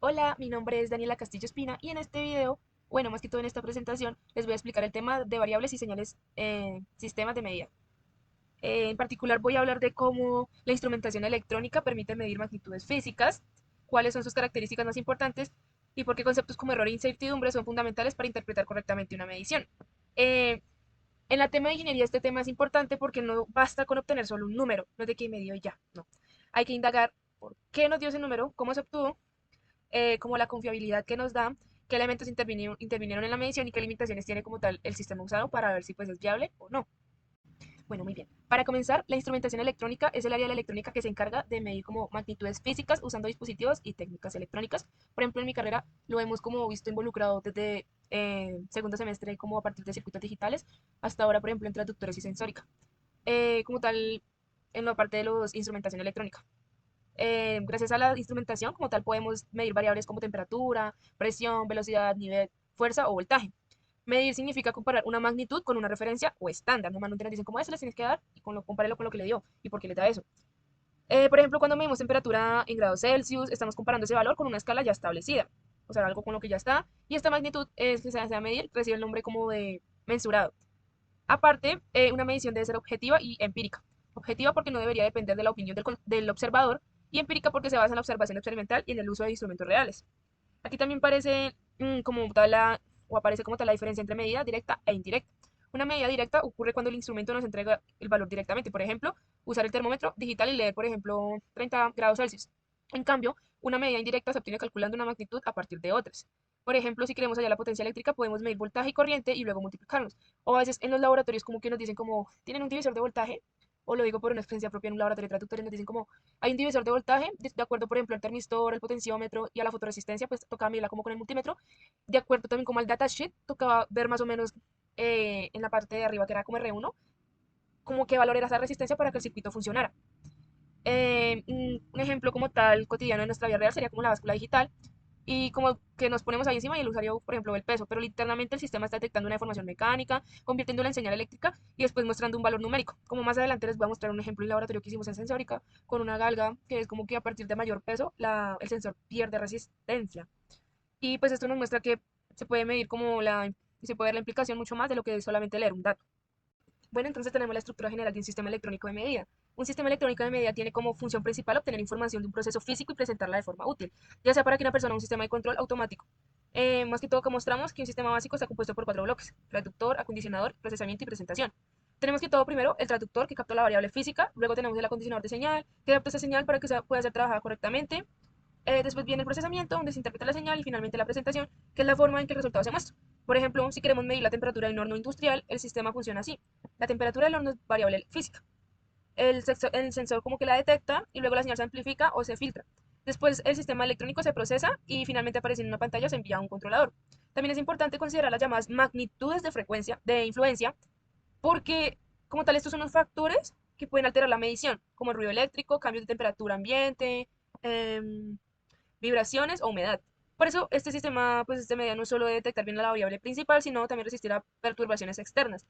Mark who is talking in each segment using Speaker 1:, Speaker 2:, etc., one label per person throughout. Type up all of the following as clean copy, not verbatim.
Speaker 1: Hola, mi nombre es Daniela Castillo Espina y en este video, bueno, más que todo en esta presentación, les voy a explicar el tema de variables y señales en sistemas de medida. En particular voy a hablar de cómo la instrumentación electrónica permite medir magnitudes físicas, cuáles son sus características más importantes y por qué conceptos como error e incertidumbre son fundamentales para interpretar correctamente una medición. Eh, en la tema de ingeniería este tema es importante porque no basta con obtener solo un número, no es de que me dio y ya, no. Hay que indagar por qué nos dio ese número, cómo se obtuvo, como la confiabilidad que nos da, qué elementos intervinieron en la medición y qué limitaciones tiene como tal el sistema usado para ver si pues es viable o no. Bueno, muy bien. Para comenzar, la instrumentación electrónica es el área de la electrónica que se encarga de medir como magnitudes físicas usando dispositivos y técnicas electrónicas. Por ejemplo, en mi carrera lo hemos como visto involucrado desde segundo semestre como a partir de circuitos digitales hasta ahora, por ejemplo, en traductores y sensórica. Como tal, en la parte de los instrumentación electrónica. Gracias a la instrumentación, como tal, podemos medir variables como temperatura, presión, velocidad, nivel, fuerza o voltaje. Medir significa comparar una magnitud con una referencia o estándar. Normalmente nos dicen cómo se les tienes que dar y compárelo con lo que le dio y por qué le da eso. Por ejemplo, cuando medimos temperatura en grados Celsius, estamos comparando ese valor con una escala ya establecida, o sea, algo con lo que ya está. Y esta magnitud que se hace a medir recibe el nombre como de mensurado. Aparte, una medición debe ser objetiva y empírica. Objetiva porque no debería depender de la opinión del observador y empírica porque se basa en la observación experimental y en el uso de instrumentos reales. Aquí también parece como tal o aparece como tal la diferencia entre medida directa e indirecta. Una medida directa ocurre cuando el instrumento nos entrega el valor directamente. Por ejemplo, usar el termómetro digital y leer, por ejemplo, 30 grados Celsius. En cambio, una medida indirecta se obtiene calculando una magnitud a partir de otras. Por ejemplo, si queremos hallar la potencia eléctrica, podemos medir voltaje y corriente y luego multiplicarlos. O a veces en los laboratorios como que nos dicen como, ¿tienen un divisor de voltaje? O lo digo por una experiencia propia en un laboratorio de traductores, nos dicen como, hay un divisor de voltaje, de acuerdo, por ejemplo, al termistor, al potenciómetro y a la fotoresistencia, pues tocaba medirla como con el multímetro. De acuerdo también como al datasheet, tocaba ver más o menos en la parte de arriba, que era como R1, como qué valor era esa resistencia para que el circuito funcionara. Un ejemplo como tal cotidiano en nuestra vida real sería como la báscula digital y como que nos ponemos ahí encima y el usuario, por ejemplo, ve el peso, pero literalmente el sistema está detectando una información mecánica, convirtiéndola en señal eléctrica y después mostrando un valor numérico. Como más adelante les voy a mostrar un ejemplo en laboratorio que hicimos en sensórica con una galga, que es como que a partir de mayor peso el sensor pierde resistencia. Y pues esto nos muestra que se puede medir se puede ver la implicación mucho más de lo que es solamente leer un dato. Bueno, entonces tenemos la estructura general de un sistema electrónico de medida. Un sistema electrónico de medida tiene como función principal obtener información de un proceso físico y presentarla de forma útil, ya sea para que una persona o un sistema de control automático. Más que todo, que mostramos que un sistema básico está compuesto por cuatro bloques: traductor, acondicionador, procesamiento y presentación. Tenemos que todo primero el traductor que capta la variable física, luego tenemos el acondicionador de señal que adapta esa señal para que pueda ser trabajada correctamente. Después viene el procesamiento, donde se interpreta la señal, y finalmente la presentación, que es la forma en que el resultado se muestra. Por ejemplo, si queremos medir la temperatura de un horno industrial, el sistema funciona así. La temperatura del horno es variable física. El sensor como que la detecta y luego la señal se amplifica o se filtra. Después el sistema electrónico se procesa y finalmente aparece en una pantalla, se envía a un controlador. También es importante considerar las llamadas magnitudes de frecuencia, de influencia, porque como tal estos son los factores que pueden alterar la medición, como el ruido eléctrico, cambios de temperatura ambiente, eh, vibraciones o humedad. Por eso, este sistema, pues este media no solo debe detectar bien la variable principal, sino también resistir a perturbaciones externas.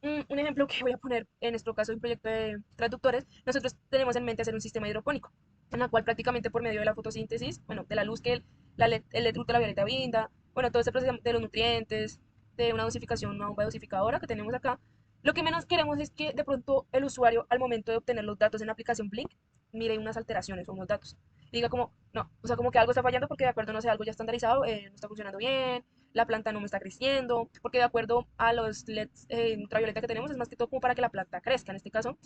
Speaker 1: Un ejemplo que voy a poner en nuestro caso, un proyecto de traductores, nosotros tenemos en mente hacer un sistema hidropónico, en la cual prácticamente por medio de la fotosíntesis, bueno, de la luz que el LED ultravioleta brinda, bueno, todo ese proceso de los nutrientes, de una dosificación, una bomba dosificadora que tenemos acá, lo que menos queremos es que de pronto el usuario, al momento de obtener los datos en la aplicación Blink, mire unas alteraciones o unos datos. Y diga como, no, o sea, como que algo está fallando porque de acuerdo, no sé, algo ya estandarizado, no está funcionando bien, la planta no me está creciendo, porque de acuerdo a los LEDs ultravioleta que tenemos, es más que todo como para que la planta crezca. En este caso,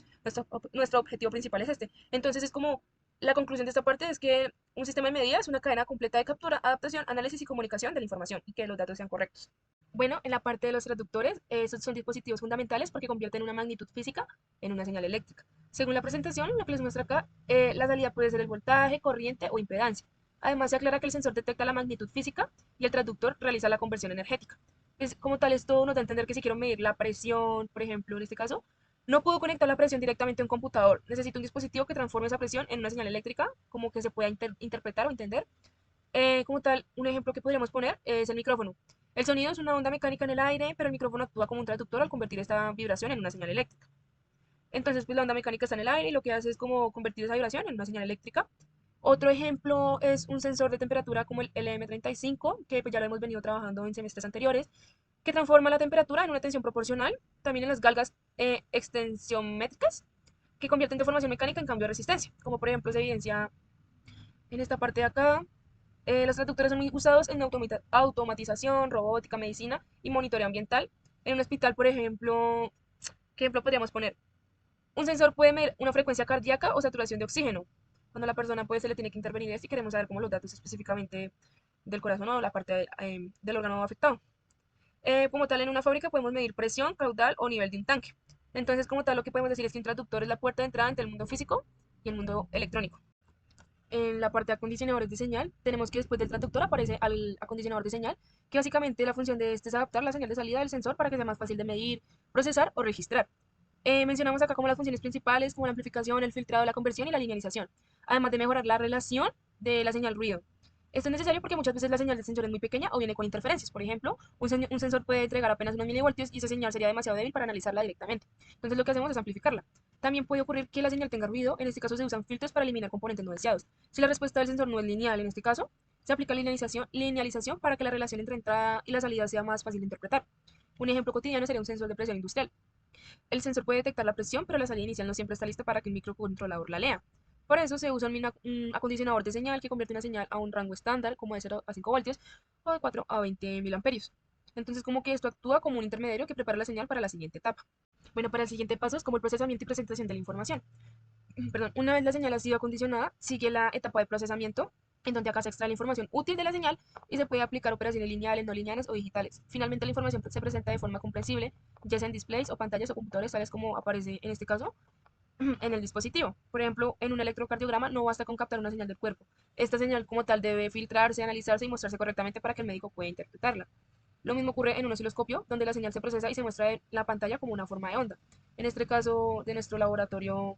Speaker 1: nuestro objetivo principal es este. Entonces, es como la conclusión de esta parte es que un sistema de medida es una cadena completa de captura, adaptación, análisis y comunicación de la información y que los datos sean correctos. Bueno, en la parte de los traductores, esos son dispositivos fundamentales porque convierten una magnitud física en una señal eléctrica. Según la presentación, lo que les muestra acá, la salida puede ser el voltaje, corriente o impedancia. Además, se aclara que el sensor detecta la magnitud física y el traductor realiza la conversión energética. Como tal, esto nos da a entender que si quiero medir la presión, por ejemplo, en este caso, no puedo conectar la presión directamente a un computador. Necesito un dispositivo que transforme esa presión en una señal eléctrica, como que se pueda interpretar o entender. Como tal, un ejemplo que podríamos poner es el micrófono. El sonido es una onda mecánica en el aire, pero el micrófono actúa como un traductor al convertir esta vibración en una señal eléctrica. Entonces, pues la onda mecánica está en el aire y lo que hace es como convertir esa vibración en una señal eléctrica Otro ejemplo es un sensor de temperatura como el LM35, que pues ya lo hemos venido trabajando en semestres anteriores, que transforma la temperatura en una tensión proporcional, también en las galgas extensiométricas, que convierten deformación mecánica en cambio de resistencia, como por ejemplo se evidencia en esta parte de acá. Los traductores son muy usados en automatización, robótica, medicina y monitoreo ambiental. En un hospital, por ejemplo, ¿qué ejemplo podríamos poner? Un sensor puede medir una frecuencia cardíaca o saturación de oxígeno. Cuando la persona pues se le tiene que intervenir esto y queremos saber como los datos específicamente del corazón o la parte del órgano afectado. Como tal, en una fábrica podemos medir presión, caudal o nivel de un tanque. Entonces, como tal, lo que podemos decir es que un traductor es la puerta de entrada entre el mundo físico y el mundo electrónico. En la parte de acondicionadores de señal, tenemos que después del traductor aparece el acondicionador de señal, que básicamente la función de este es adaptar la señal de salida del sensor para que sea más fácil de medir, procesar o registrar. Mencionamos acá como las funciones principales, como la amplificación, el filtrado, la conversión y la linealización, además de mejorar la relación de la señal ruido. Esto es necesario porque muchas veces la señal del sensor es muy pequeña o viene con interferencias. Por ejemplo, un sensor puede entregar apenas unos milivoltios y esa señal sería demasiado débil para analizarla directamente. Entonces lo que hacemos es amplificarla. También puede ocurrir que la señal tenga ruido, en este caso se usan filtros para eliminar componentes no deseados. Si la respuesta del sensor no es lineal, en este caso, se aplica linealización para que la relación entre entrada y la salida sea más fácil de interpretar. Un ejemplo cotidiano sería un sensor de presión industrial. El sensor puede detectar la presión, pero la salida inicial no siempre está lista para que el microcontrolador la lea. Por eso se usa un acondicionador de señal que convierte una señal a un rango estándar, como de 0 a 5 voltios o de 4 a 20 miliamperios. Entonces, como que esto actúa como un intermediario que prepara la señal para la siguiente etapa. Bueno, para el siguiente paso es como el procesamiento y presentación de la información. Perdón, una vez la señal ha sido acondicionada, sigue la etapa de procesamiento, en donde acá se extrae la información útil de la señal y se puede aplicar operaciones lineales, no lineales o digitales. Finalmente, la información se presenta de forma comprensible, ya sea en displays o pantallas o computadores, tales como aparece en este caso en el dispositivo. Por ejemplo, en un electrocardiograma no basta con captar una señal del cuerpo. Esta señal como tal debe filtrarse, analizarse y mostrarse correctamente para que el médico pueda interpretarla. Lo mismo ocurre en un osciloscopio, donde la señal se procesa y se muestra en la pantalla como una forma de onda. En este caso de nuestro laboratorio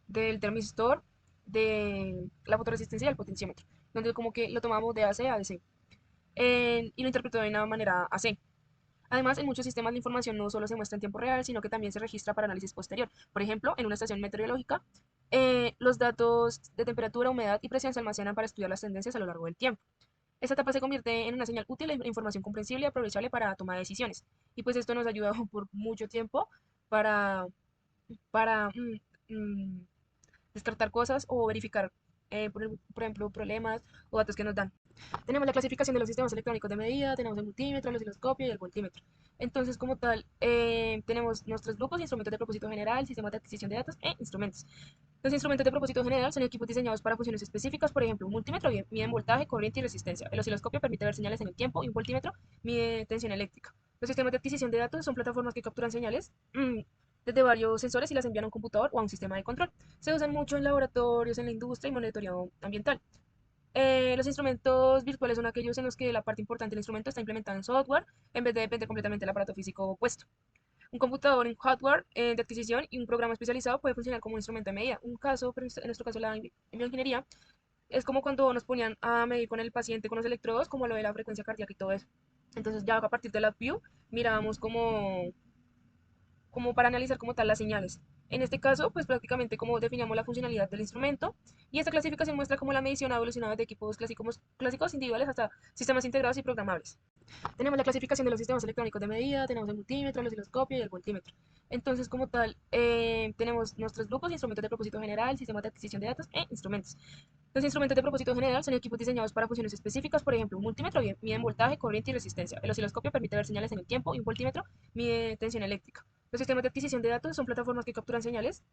Speaker 1: del termistor, de la fotoresistencia y el potenciómetro, donde como que lo tomamos de AC a DC y lo interpretó de una manera AC. Además, en muchos sistemas de información no solo se muestra en tiempo real, sino que también se registra para análisis posterior. Por ejemplo, en una estación meteorológica, los datos de temperatura, humedad y presión se almacenan para estudiar las tendencias a lo largo del tiempo. Esta etapa se convierte en una señal útil e información comprensible y aprovechable para toma de decisiones. Y pues esto nos ha ayudado por mucho tiempo para, para descartar cosas o verificar, por ejemplo, problemas o datos que nos dan. Tenemos la clasificación de los sistemas electrónicos de medida, tenemos el multímetro, el osciloscopio y el voltímetro. Entonces, como tal, tenemos nuestros grupos, instrumentos de propósito general, sistemas de adquisición de datos e instrumentos. Los instrumentos de propósito general son equipos diseñados para funciones específicas, por ejemplo, un multímetro mide voltaje, corriente y resistencia. El osciloscopio permite ver señales en el tiempo y un voltímetro mide tensión eléctrica. Los sistemas de adquisición de datos son plataformas que capturan señales desde varios sensores y las envían a un computador o a un sistema de control. Se usan mucho en laboratorios, en la industria y monitoreo ambiental. Los instrumentos virtuales son aquellos en los que la parte importante del instrumento está implementada en software en vez de depender completamente del aparato físico opuesto. Un computador en hardware de adquisición y un programa especializado puede funcionar como un instrumento de medida. Un caso, pero en nuestro caso la bioingeniería, es como cuando nos ponían a medir con el paciente con los electrodos, como lo de la frecuencia cardíaca y todo eso. Entonces ya a partir de la view mirábamos como para analizar como tal las señales. En este caso, pues prácticamente como definimos la funcionalidad del instrumento y esta clasificación muestra cómo la medición ha evolucionado de equipos clásicos individuales hasta sistemas integrados y programables. Tenemos la clasificación de los sistemas electrónicos de medida, tenemos el multímetro, el osciloscopio y el voltímetro. Entonces, como tal, tenemos nuestros grupos, instrumentos de propósito general, sistemas de adquisición de datos e instrumentos. Los instrumentos de propósito general son equipos diseñados para funciones específicas, por ejemplo, un multímetro mide voltaje, corriente y resistencia. El osciloscopio permite ver señales en el tiempo y un voltímetro mide tensión eléctrica. Los sistemas de adquisición de datos son plataformas que capturan señales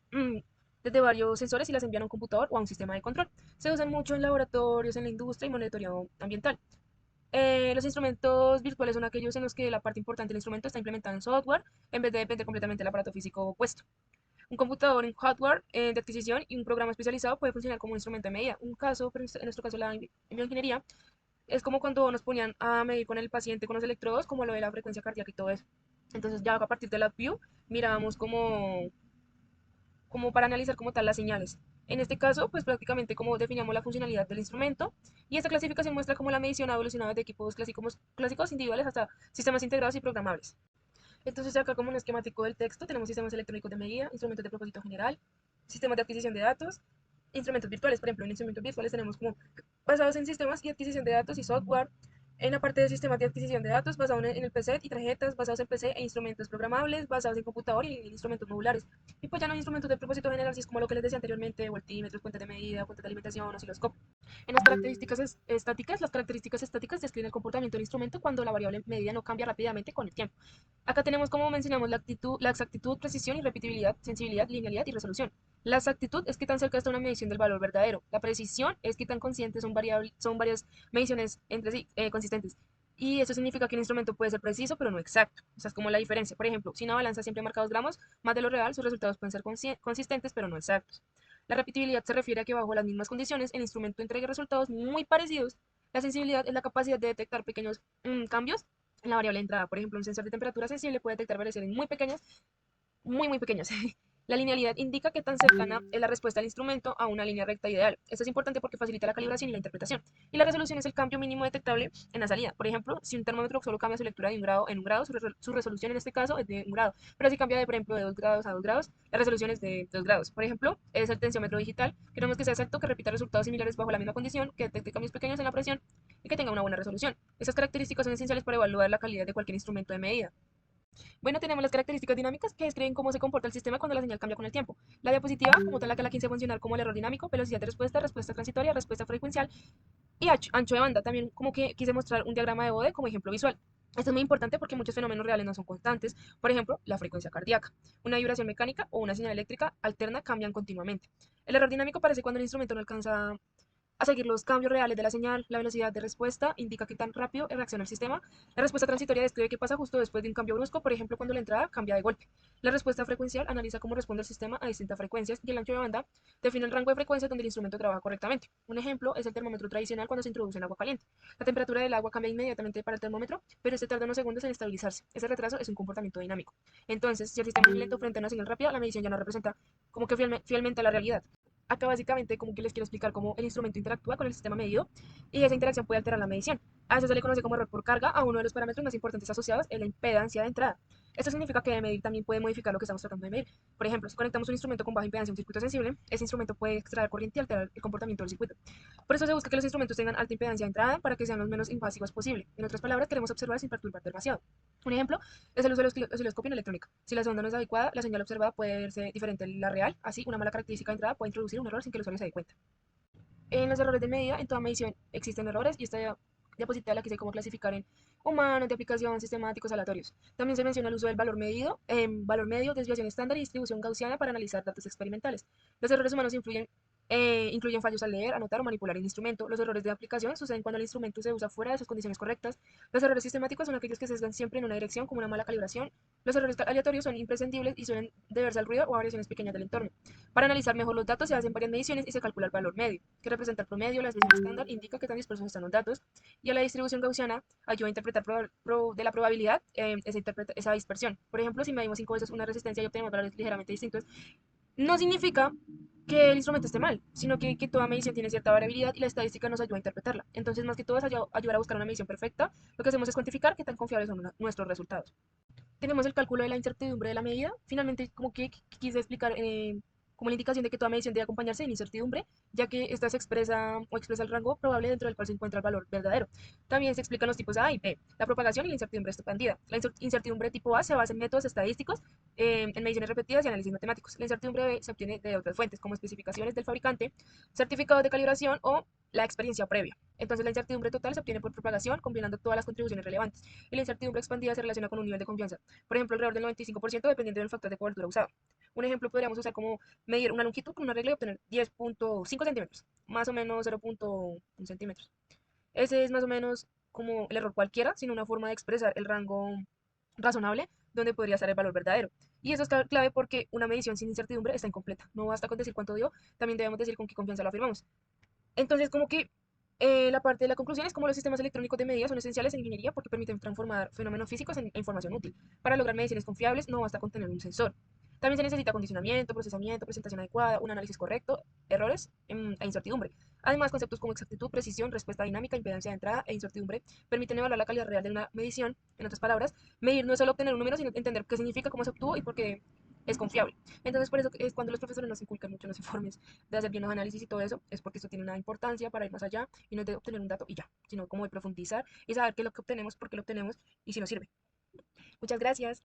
Speaker 1: desde varios sensores y las envían a un computador o a un sistema de control. Se usan mucho en laboratorios, en la industria y monitoreo ambiental. Los instrumentos virtuales son aquellos en los que la parte importante del instrumento está implementada en software en vez de depender completamente del aparato físico opuesto. Un computador en hardware de adquisición y un programa especializado puede funcionar como un instrumento de medida. Un caso, pero en nuestro caso la bioingeniería, es como cuando nos ponían a medir con el paciente con los electrodos, como lo de la frecuencia cardíaca y todo eso. Entonces ya a partir de la view mirábamos como para analizar como tal las señales. En este caso, pues prácticamente como definimos la funcionalidad del instrumento y esta clasificación muestra cómo la medición ha evolucionado de equipos clásicos individuales hasta sistemas integrados y programables. Entonces acá como un esquemático del texto tenemos sistemas electrónicos de medida, instrumentos de propósito general, sistemas de adquisición de datos, instrumentos virtuales. Por ejemplo, en instrumentos virtuales tenemos como basados en sistemas y adquisición de datos y software. En la parte de sistemas de adquisición de datos, basados en el PC y tarjetas, basados en PC e instrumentos programables, basados en computador y en instrumentos modulares. Y pues ya no instrumentos de propósito general, así es como lo que les decía anteriormente, voltímetros, fuentes de medida, fuentes de alimentación, osciloscopio. En las características estáticas, las características estáticas describen el comportamiento del instrumento cuando la variable medida no cambia rápidamente con el tiempo. Acá tenemos, como mencionamos, la exactitud, precisión y repetibilidad, sensibilidad, linealidad y resolución. La exactitud es que tan cerca está una medición del valor verdadero. La precisión es que tan conscientes son varias mediciones entre sí consistentes. Y eso significa que un instrumento puede ser preciso, pero no exacto. O sea, es como la diferencia. Por ejemplo, si una balanza siempre marca 2 gramos más de lo real, sus resultados pueden ser consistentes, pero no exactos. La repetibilidad se refiere a que bajo las mismas condiciones el instrumento entregue resultados muy parecidos. La sensibilidad es la capacidad de detectar pequeños cambios en la variable de entrada. Por ejemplo, un sensor de temperatura sensible puede detectar variaciones muy pequeñas, muy pequeñas. La linealidad indica qué tan cercana es la respuesta del instrumento a una línea recta ideal. Esto es importante porque facilita la calibración y la interpretación. Y la resolución es el cambio mínimo detectable en la salida. Por ejemplo, si un termómetro solo cambia su lectura de un grado en un grado, su resolución en este caso es de un grado. Pero si cambia de, por ejemplo, de 2 grados a 2 grados, la resolución es de 2 grados. Por ejemplo, es el tensiómetro digital. Queremos que sea exacto, que repita resultados similares bajo la misma condición, que detecte cambios pequeños en la presión y que tenga una buena resolución. Estas características son esenciales para evaluar la calidad de cualquier instrumento de medida. Bueno, tenemos las características dinámicas que describen cómo se comporta el sistema cuando la señal cambia con el tiempo. La diapositiva, como tal, la que la quise funcionar como el error dinámico, velocidad de respuesta, respuesta transitoria, respuesta frecuencial y ancho de banda. También como que quise mostrar un diagrama de Bode como ejemplo visual. Esto es muy importante porque muchos fenómenos reales no son constantes. Por ejemplo, la frecuencia cardíaca. Una vibración mecánica o una señal eléctrica alterna cambian continuamente. El error dinámico aparece cuando el instrumento no alcanza a seguir los cambios reales de la señal. La velocidad de respuesta indica qué tan rápido reacciona el sistema. La respuesta transitoria describe qué pasa justo después de un cambio brusco, por ejemplo, cuando la entrada cambia de golpe. La respuesta frecuencial analiza cómo responde el sistema a distintas frecuencias y el ancho de banda define el rango de frecuencias donde el instrumento trabaja correctamente. Un ejemplo es el termómetro tradicional cuando se introduce en agua caliente. La temperatura del agua cambia inmediatamente para el termómetro, pero este tarda unos segundos en estabilizarse. Ese retraso es un comportamiento dinámico. Entonces, si el sistema es lento frente a una señal rápida, la medición ya no representa como que fielmente la realidad. Acá básicamente como que les quiero explicar cómo el instrumento interactúa con el sistema medido y esa interacción puede alterar la medición. A eso se le conoce como error por carga a uno de los parámetros más importantes asociados es la impedancia de entrada. Esto significa que medir también puede modificar lo que estamos tratando de medir. Por ejemplo, si conectamos un instrumento con baja impedancia a un circuito sensible, ese instrumento puede extraer corriente y alterar el comportamiento del circuito. Por eso se busca que los instrumentos tengan alta impedancia de entrada para que sean los menos invasivos posible. En otras palabras, queremos observar sin perturbar demasiado. Un ejemplo es el uso del osciloscopio en electrónica. Si la sonda no es adecuada, la señal observada puede verse diferente a la real. Así, una mala característica de entrada puede introducir un error sin que el usuario se dé cuenta. En los errores de medida, en toda medición existen errores y esta diapositiva la quise como clasificar en humanos, de aplicación, sistemáticos, aleatorios. También se menciona el uso del valor medido, valor medio, desviación estándar y distribución gaussiana para analizar datos experimentales. Los errores humanos incluyen fallos al leer, anotar o manipular el instrumento. Los errores de aplicación suceden cuando el instrumento se usa fuera de sus condiciones correctas. Los errores sistemáticos son aquellos que se sesgan siempre en una dirección, como una mala calibración. Los errores aleatorios son imprescindibles y suelen deberse al ruido o a variaciones pequeñas del entorno. Para analizar mejor los datos se hacen varias mediciones y se calcula el valor medio, que representa el promedio. La desviación estándar indica qué tan dispersos están los datos y a la distribución gaussiana ayuda a interpretar de la probabilidad esa dispersión. Por ejemplo, si medimos 5 veces una resistencia y obtenemos valores ligeramente distintos, no significa que el instrumento esté mal, sino que toda medición tiene cierta variabilidad y la estadística nos ayuda a interpretarla. Entonces, más que todo es ayudar a buscar una medición perfecta, lo que hacemos es cuantificar qué tan confiables son nuestros resultados. Tenemos el cálculo de la incertidumbre de la medida. Finalmente, como que quise explicar como la indicación de que toda medición debe acompañarse de incertidumbre, ya que esta se expresa o expresa el rango probable dentro del cual se encuentra el valor verdadero. También se explican los tipos A y B, la propagación y la incertidumbre expandida. La incertidumbre tipo A se basa en métodos estadísticos, en mediciones repetidas y análisis matemáticos. La incertidumbre B se obtiene de otras fuentes, como especificaciones del fabricante, certificados de calibración o la experiencia previa. Entonces, la incertidumbre total se obtiene por propagación, combinando todas las contribuciones relevantes. Y la incertidumbre expandida se relaciona con un nivel de confianza, por ejemplo, alrededor del 95% dependiendo del factor de cobertura usado. Un ejemplo podríamos usar como medir una longitud con una regla y obtener 10.5 centímetros, más o menos 0.1 centímetros. Ese es más o menos como el error cualquiera, sino una forma de expresar el rango razonable donde podría estar el valor verdadero. Y eso es clave porque una medición sin incertidumbre está incompleta. No basta con decir cuánto dio, también debemos decir con qué confianza lo afirmamos. Entonces, como que la parte de la conclusión es como los sistemas electrónicos de medida son esenciales en ingeniería porque permiten transformar fenómenos físicos en información útil. Para lograr mediciones confiables no basta con tener un sensor. También se necesita condicionamiento, procesamiento, presentación adecuada, un análisis correcto, errores e incertidumbre. Además, conceptos como exactitud, precisión, respuesta dinámica, impedancia de entrada e incertidumbre permiten evaluar la calidad real de una medición. En otras palabras, medir no es solo obtener un número, sino entender qué significa, cómo se obtuvo y por qué es confiable. Entonces, por eso es cuando los profesores nos inculcan mucho en los informes de hacer bien los análisis y todo eso, es porque esto tiene una importancia para ir más allá y no es de obtener un dato y ya, sino como de profundizar y saber qué es lo que obtenemos, por qué lo obtenemos y si nos sirve. Muchas gracias.